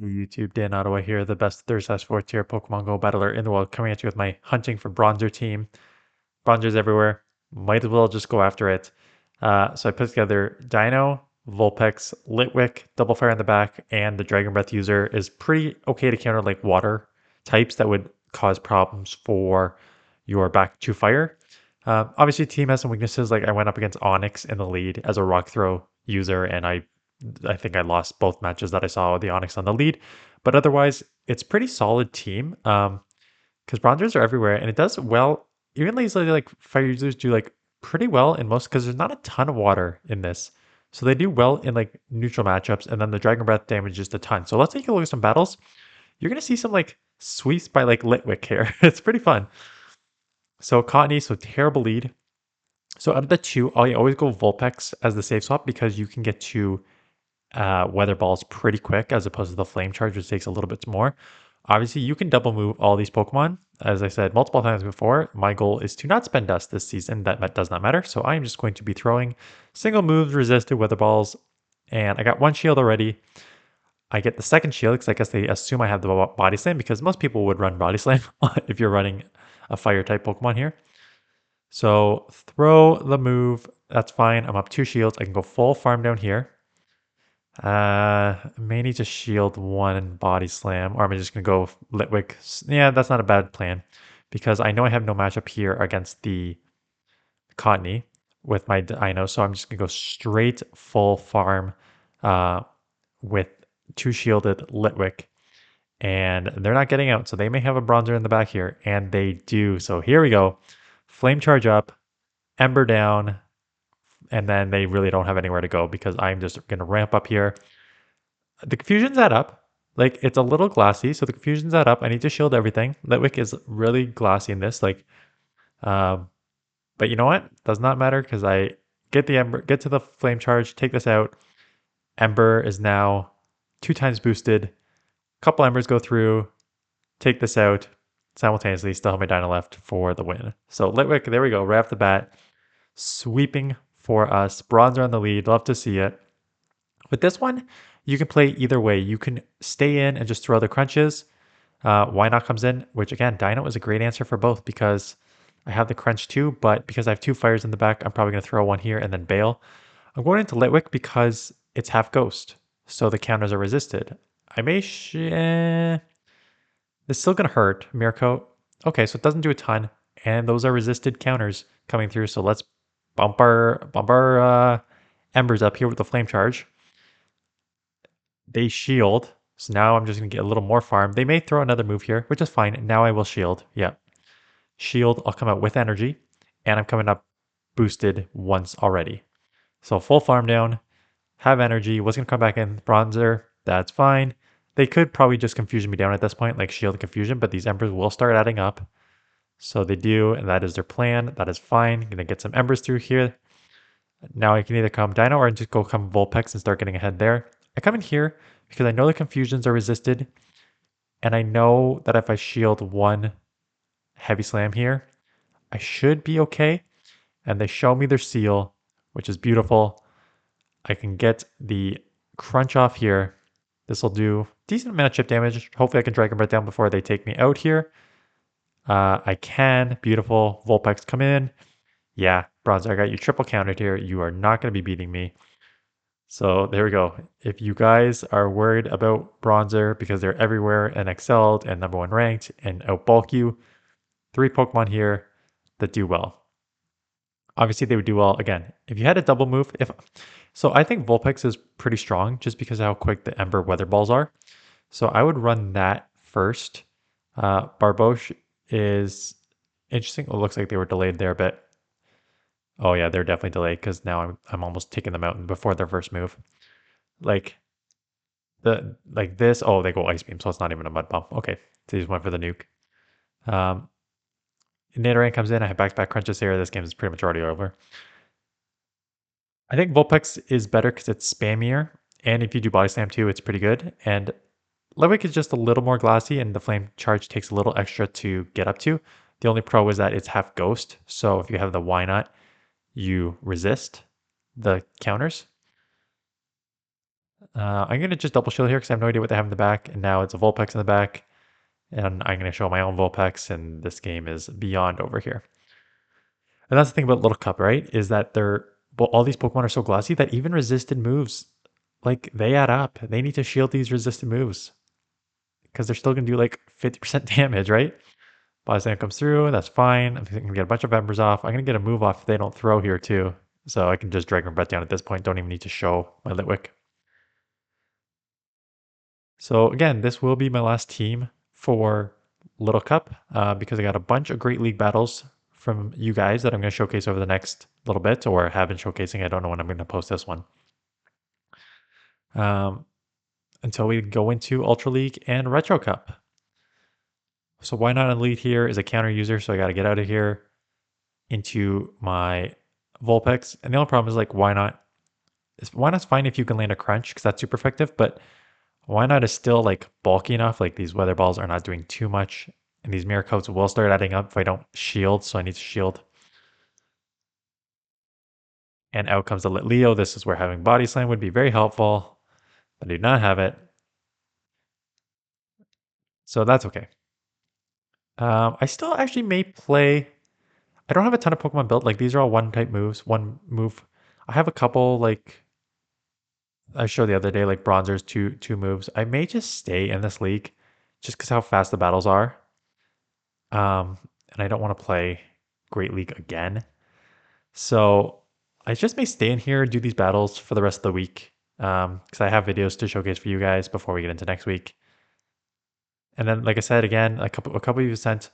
YouTube, Dan Ottawa here, the best 3rd/4th tier Pokemon Go battler in the world, coming at you with my hunting for Bronzor team. Bronzor's everywhere. Might as well just go after it. So I put together Deino, Vulpix, Litwick, Double Fire in the back, and the Dragon Breath user is pretty okay to counter like water types that would cause problems for your back to fire. Obviously, team has some weaknesses. Like I went up against Onyx in the lead as a rock throw user, and I think I lost both matches that I saw with the Onyx on the lead. But otherwise, it's pretty solid team. Because Bronzers are everywhere, and it does well. Even like fire users do like pretty well in most because there's not a ton of water in this. So they do well in like neutral matchups, and then the Dragon Breath damages a ton. So let's take a look at some battles. You're gonna see some like sweeps by like Litwick here. It's pretty fun. So Cottony, so terrible lead. So out of the two, I always go Vulpix as the safe swap because you can get to weather balls pretty quick as opposed to the flame charge, which takes a little bit more. Obviously, you can double move all these Pokemon. As I said multiple times before, my goal is to not spend dust this season. That does not matter. So I am just going to be throwing single moves, resisted weather balls, and I got one shield already. I get the second shield because I guess they assume I have the body slam because most people would run body slam if you're running a fire type Pokemon here. So throw the move. That's fine. I'm up 2 shields. I can go full farm down here. May need to shield 1 body slam, or am I just gonna go Litwick? Yeah, that's not a bad plan because I know I have no matchup here against the Cottony with my Deino, so I'm just gonna go straight full farm uh, with 2 shielded Litwick, and they're not getting out, so they may have a Bronzor in the back here, and they do. So here we go, Flame Charge up, Ember down, and then they really don't have anywhere to go because I'm just gonna ramp up here. The confusion's add up. Like it's a little glassy, so the confusion's add up. I need to shield everything. Litwick is really glassy in this. Um, but you know what? Does not matter because I get the ember, get to the flame charge, take this out. Ember is now 2 times boosted. Couple embers go through, take this out simultaneously. Still have my Dino left for the win. So Litwick, there we go, right off the bat, sweeping for us. Bronzor on the lead. Love to see it. With this one, you can play either way. You can stay in and just throw the crunches. Why not comes in, which again, Deino is a great answer for both because I have the crunch too, but because I have 2 fires in the back, I'm probably going to throw one here and then bail. I'm going into Litwick because it's half ghost, so the counters are resisted. I may... It's still going to hurt, Mirko. Okay, so it doesn't do a ton, and those are resisted counters coming through, so let's bump our embers up here with the flame charge. They shield. So now I'm just going to get a little more farm. They may throw another move here, which is fine. Now I will shield. Yeah. Shield, I'll come out with energy. And I'm coming up boosted once already. So full farm down. Have energy. Was going to come back in. Bronzor. That's fine. They could probably just confusion me down at this point, like shield and confusion, but these embers will start adding up. So they do, and that is their plan. That is fine. Gonna get some embers through here. Now I can either come Deino or just go come Vulpix and start getting ahead there. I come in here because I know the confusions are resisted, and I know that if I shield 1 heavy slam here, I should be okay. And they show me their seal, which is beautiful. I can get the crunch off here. This will do decent amount of chip damage. Hopefully I can Dragon Breath down before they take me out here. I can. Beautiful. Vulpix come in. Yeah, Bronzor, I got you triple counted here. You are not going to be beating me. So there we go. If you guys are worried about Bronzor because they're everywhere and excelled and number 1 ranked and outbulk you, 3 Pokemon here that do well. Obviously, they would do well again. If you had a double move, so I think Vulpix is pretty strong just because of how quick the Ember Weather Balls are. So I would run that first. Barboche is interesting. It looks like they were delayed there a bit. Oh yeah, they're definitely delayed because now I'm almost taking them out before their first move. Like this. Oh, they go Ice Beam, so it's not even a Mud Bomb. Okay, so they just went for the nuke. Nidoran comes in. I have back-to-back crunches here. This game is pretty much already over. I think Vulpix is better because it's spammier, and if you do Body Slam too, it's pretty good. And Litwick is just a little more glassy, and the Flame Charge takes a little extra to get up to. The only pro is that it's half Ghost, so if you have the Why Not, you resist the counters. I'm going to just double shield here because I have no idea what they have in the back. And now it's a Vulpix in the back. And I'm going to show my own Vulpix. And this game is beyond over here. And that's the thing about Little Cup, right? Is that all these Pokemon are so glossy that even resisted moves, like they add up. They need to shield these resisted moves because they're still going to do like 50% damage, right? Body Slam comes through. That's fine. I'm going to get a bunch of Embers off. I'm going to get a move off if they don't throw here too. So I can just Dragon Breath down at this point. Don't even need to show my Litwick. So again, this will be my last team for Little Cup because I got a bunch of Great League battles from you guys that I'm going to showcase over the next little bit or have been showcasing. I don't know when I'm going to post this one. Um, until we go into Ultra League and Retro Cup. So why not Elite here is a counter user, so I got to get out of here into my Vulpix. And the only problem is like, why not? Why not's fine if you can land a crunch because that's super effective, but why not is still like bulky enough. Like these weather balls are not doing too much. And these mirror coats will start adding up if I don't shield. So I need to shield. And out comes the Leo. This is where having body slam would be very helpful. But I do not have it. So that's okay. I still actually may play. I don't have a ton of Pokemon built. Like these are all one type moves, one move. I have a couple like I showed the other day, like Bronzor's two moves. I may just stay in this league just because how fast the battles are. And I don't want to play Great League again. So I just may stay in here and do these battles for the rest of the week. Because I have videos to showcase for you guys before we get into next week. And then, like I said again, a couple of you sent.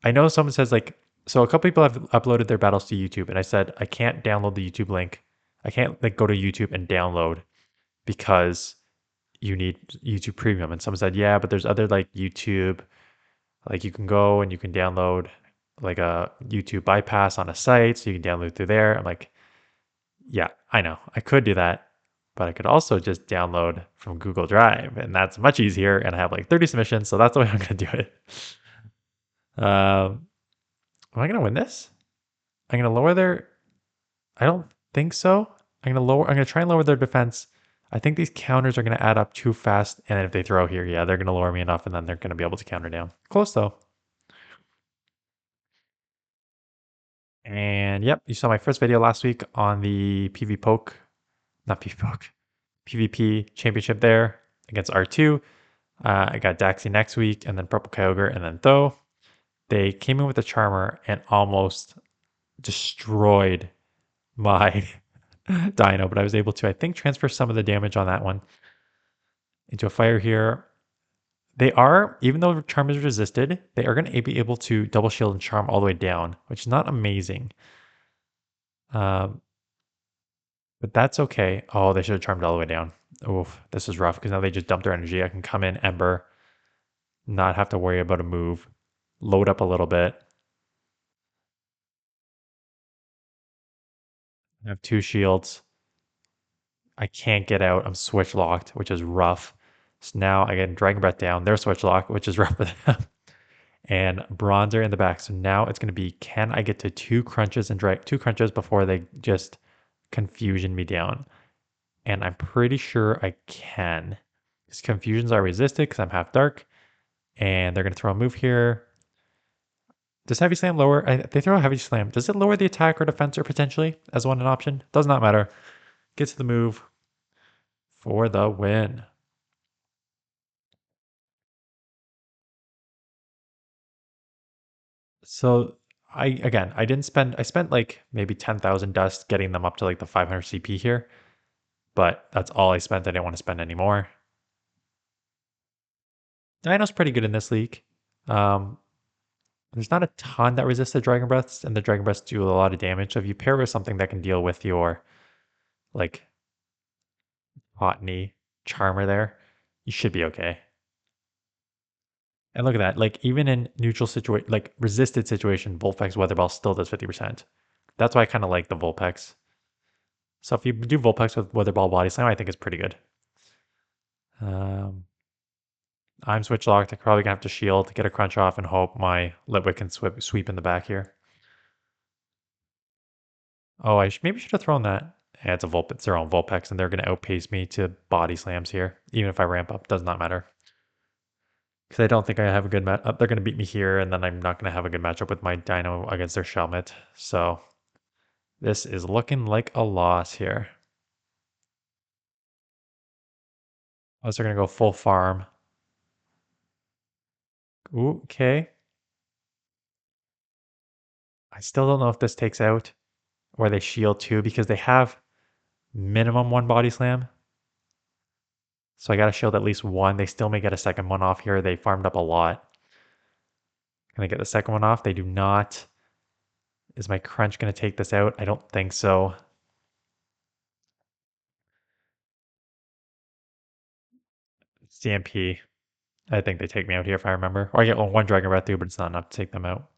I know someone says like, so a couple people have uploaded their battles to YouTube, and I said I can't download the YouTube link. I can't like go to YouTube and download because you need YouTube Premium. And someone said, yeah, but there's other like YouTube, like you can go and you can download like a YouTube bypass on a site, so you can download through there. I'm like, yeah, I know, I could do that, but I could also just download from Google Drive, and that's much easier. And I have like 30 submissions, so that's the way I'm gonna do it. Am I gonna win this? I'm gonna lower their. I don't think so. I'm gonna try and lower their defense. I think these counters are gonna add up too fast, and if they throw here, yeah, they're gonna lower me enough, and then they're gonna be able to counter down. Close though. And yep, you saw my first video last week on the not PvPoke, PvP championship there against R2. I got Daxi next week, and then Purple Kyogre, and then Tho. They came in with a Charmer and almost destroyed my Deino, but I was able to, I think, transfer some of the damage on that one into a fire here. They are, even though Charm is resisted, they are going to be able to double shield and Charm all the way down, which is not amazing. Um, but that's okay. Oh, they should have Charmed all the way down. Oof, this is rough because now they just dumped their energy. I can come in Ember, not have to worry about a move, load up a little bit. I have 2 shields. I can't get out. I'm switch locked, which is rough. So now I get Dragon Breath down. They're switch locked, which is rough for them. And Bronzor in the back. So now it's going to be, can I get to 2 crunches and drag 2 crunches before they just confusion me down? And I'm pretty sure I can. Because confusions are resisted because I'm half dark. And they're going to throw a move here. Does Heavy Slam lower? They throw a Heavy Slam. Does it lower the attack or defense or potentially as one an option? Does not matter. Gets the move for the win. So I didn't spend, I spent like maybe 10,000 dust getting them up to like the 500 CP here, but that's all I spent. I didn't want to spend any more. Dino's pretty good in this league. Um, there's not a ton that resist the Dragon Breaths, and the Dragon Breaths do a lot of damage. So if you pair with something that can deal with your like Botany Charmer there, you should be okay. And look at that. Like even in neutral situation, like resisted situation, Vulpix Weather Ball still does 50%. That's why I kind of like the Vulpix. So if you do Vulpix with Weather Ball Body Slam, I think it's pretty good. Um, I'm switch locked. I'm probably gonna have to shield, get a crunch off, and hope my Litwick can sweep in the back here. Oh, maybe should have thrown that. And it's a Vulpix, their own Vulpix, and they're going to outpace me to body slams here. Even if I ramp up, does not matter. Because I don't think I have a good match. They're going to beat me here, and then I'm not going to have a good matchup with my Deino against their Shelmet. So this is looking like a loss here. Unless they're going to go full farm. Ooh, okay. I still don't know if this takes out or they shield too because they have minimum one body slam. So I got to shield at least one. They still may get a second one off here. They farmed up a lot. Can I get the second one off? They do not. Is my crunch going to take this out? I don't think so. CMP. I think they take me out here if I remember. Or I get one Dragon Breath through, but it's not enough to take them out.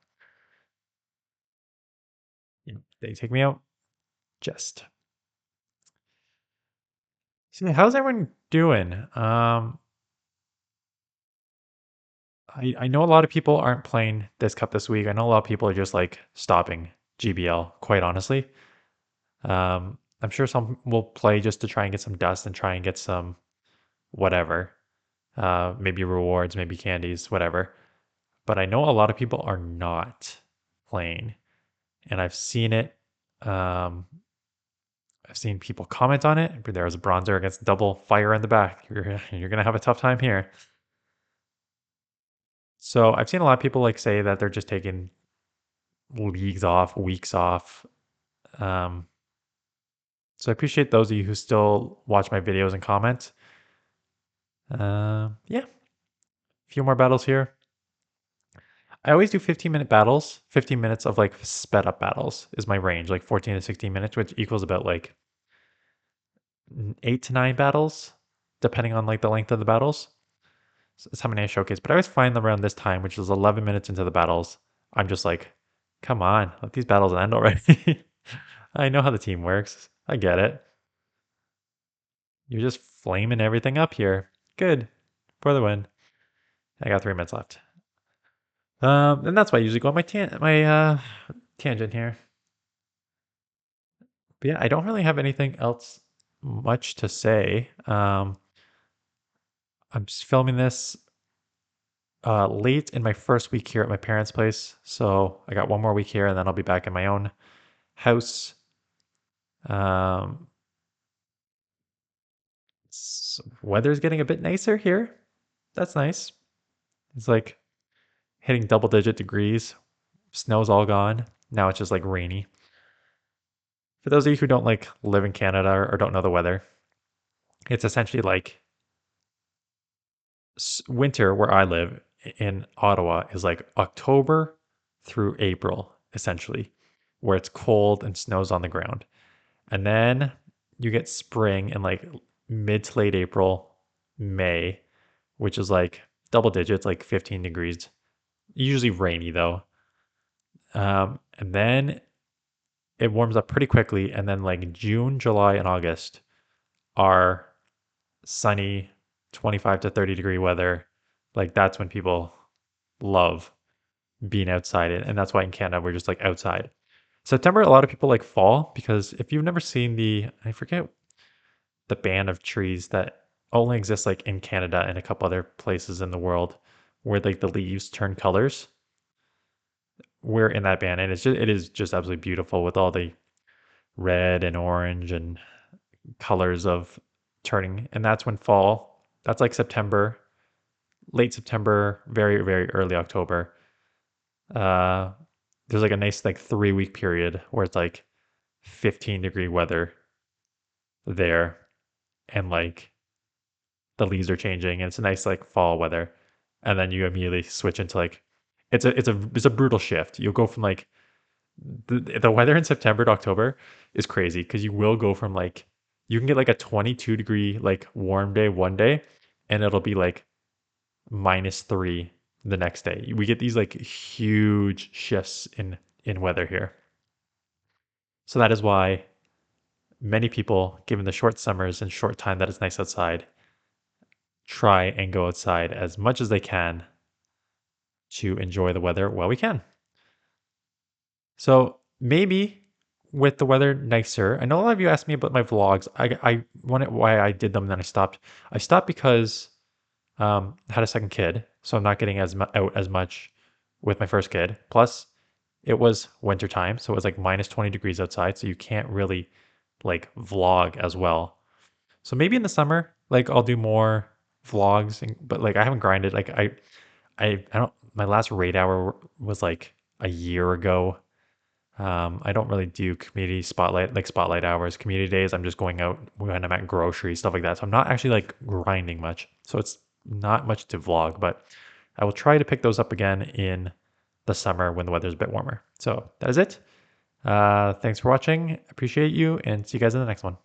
They take me out. Just. So how's everyone doing? I know a lot of people aren't playing this cup this week. I know a lot of people are just like stopping GBL, quite honestly. I'm sure some will play just to try and get some dust and try and get some whatever. Maybe rewards, maybe candies, whatever. But I know a lot of people are not playing. And I've seen it. I've seen people comment on it. There was a Bronzor against double fire in the back. You're gonna have a tough time here. So I've seen a lot of people like say that they're just taking leagues off, weeks off. Um, so I appreciate those of you who still watch my videos and comment. Yeah, a few more battles here. I always do 15-minute battles. 15 minutes of like sped up battles is my range, like 14 to 16 minutes, which equals about like 8 to 9 battles, depending on like the length of the battles. So that's how many I showcase. But I always find them around this time, which is 11 minutes into the battles. I'm just like, come on, let these battles end already. I know how the team works. I get it. You're just flaming everything up here. Good. For the win. I got 3 minutes left. And that's why I usually go on my tangent here. But yeah, I don't really have anything else much to say. I'm just filming this late in my first week here at my parents' place. So I got one more week here and then I'll be back in my own house. Um, weather's getting a bit nicer here. That's nice. It's like hitting double-digit degrees. Snow's all gone. Now it's just like rainy. For those of you who don't like live in Canada or don't know the weather, it's essentially like winter where I live in Ottawa is like October through April, essentially, where it's cold and snows on the ground. And then you get spring in like mid to late April, May, which is like double digits, like 15 degrees. Usually rainy though. And then it warms up pretty quickly. And then like June, July, and August are sunny, 25 to 30-degree weather. Like that's when people love being outside. And that's why in Canada, we're just like outside. September, a lot of people like fall because if you've never seen I forget the band of trees that only exists like in Canada and a couple other places in the world where like the leaves turn colors. We're in that band and it is just absolutely beautiful with all the red and orange and colors of turning. And that's when fall, that's like September, late September, very, very early October. Uh, there's like a nice like 3 week period where it's like 15-degree weather there and like the leaves are changing and it's a nice like fall weather. And then you immediately switch into like it's a brutal shift. You'll go from like the weather in September to October is crazy because you will go from like you can get like a 22-degree like warm day one day and it'll be like -3 the next day. We get these like huge shifts in weather here. So that is why many people, given the short summers and short time that it's nice outside, try and go outside as much as they can to enjoy the weather while we can. So maybe with the weather nicer. I know a lot of you asked me about my vlogs. I wanted why I did them, and then I stopped. I stopped because I had a second kid, so I'm not getting out as much with my first kid. Plus, it was winter time, so it was like minus 20 degrees outside, so you can't really like vlog as well. So maybe in the summer, like I'll do more vlogs, but like I haven't grinded. Like I don't. My last raid hour was like a year ago. I don't really do community spotlight, like spotlight hours, community days. I'm just going out when I'm at grocery, stuff like that. So I'm not actually like grinding much. So it's not much to vlog, but I will try to pick those up again in the summer when the weather's a bit warmer. So that is it. Thanks for watching. Appreciate you and see you guys in the next one.